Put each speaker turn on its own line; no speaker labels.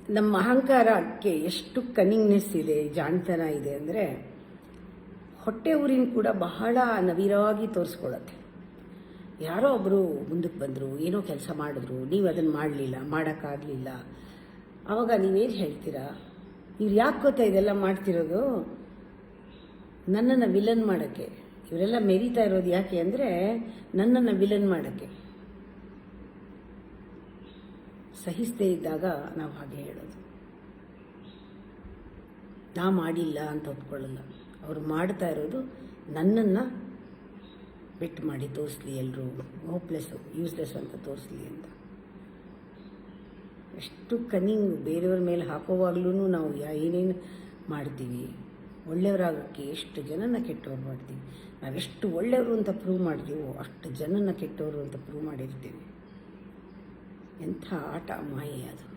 ನಮ್ಮ ಅಹಂಕಾರಕ್ಕೆ ಎಷ್ಟು ಕನ್ನಿಂಗ್ನೆಸ್ ಇದೆ, ಜಾಣತನ ಇದೆ ಅಂದರೆ ಹೊಟ್ಟೆ ಊರಿನ ಕೂಡ ಬಹಳ ನವಿರಾಗಿ ತೋರಿಸ್ಕೊಳತ್ತೆ. ಯಾರೋ ಒಬ್ಬರು ಮುಂದಕ್ಕೆ ಬಂದರು, ಏನೋ ಕೆಲಸ ಮಾಡಿದ್ರು, ನೀವು ಅದನ್ನು ಮಾಡಲಿಲ್ಲ, ಮಾಡೋಕ್ಕಾಗಲಿಲ್ಲ. ಆವಾಗ ನೀವೇನು ಹೇಳ್ತೀರಾ? ನೀವು ಯಾಕೆ ಗೊತ್ತಾ ಇದೆಲ್ಲ ಮಾಡ್ತಿರೋದು? ನನ್ನನ್ನು ವಿಲನ್ ಮಾಡೋಕ್ಕೆ. ಇವರೆಲ್ಲ ಮೆರೀತಾ ಇರೋದು ಯಾಕೆ ಅಂದರೆ ನನ್ನನ್ನು ವಿಲನ್ ಮಾಡೋಕ್ಕೆ. ಸಹಿಸದೇ ಇದ್ದಾಗ ನಾವು ಹಾಗೆ ಹೇಳೋದು. ನಾ ಮಾಡಿಲ್ಲ ಅಂತ ಒಪ್ಕೊಳ್ಳಲ್ಲ. ಅವರು ಮಾಡ್ತಾ ಇರೋದು ನನ್ನನ್ನು ಬಿಟ್ಟು ಮಾಡಿ ತೋರಿಸ್ಲಿ, ಎಲ್ಲರೂ ಹೋಪ್ಲೆಸ್ಸು, ಯೂಸ್ಲೆಸ್ ಅಂತ ತೋರಿಸ್ಲಿ ಅಂತ. ಎಷ್ಟು ಕನ್ನಿಂಗ್ ಬೇರೆಯವ್ರ ಮೇಲೆ ಹಾಕೋವಾಗ್ಲೂ ನಾವು ಏನೇನು ಮಾಡ್ತೀವಿ. ಒಳ್ಳೆಯವರಾಗೋಕ್ಕೆ ಎಷ್ಟು ಜನನ ಕೆಟ್ಟವ್ರು ಮಾಡ್ತೀವಿ. ನಾವೆಷ್ಟು ಒಳ್ಳೆಯವರು ಅಂತ ಪ್ರೂವ್ ಮಾಡ್ತೀವೋ ಅಷ್ಟು ಜನನ ಕೆಟ್ಟವರು ಅಂತ ಪ್ರೂವ್ ಮಾಡಿರ್ತೀವಿ. ಎಂಥ ಆಟ ಮಾಯೆ ಅದು.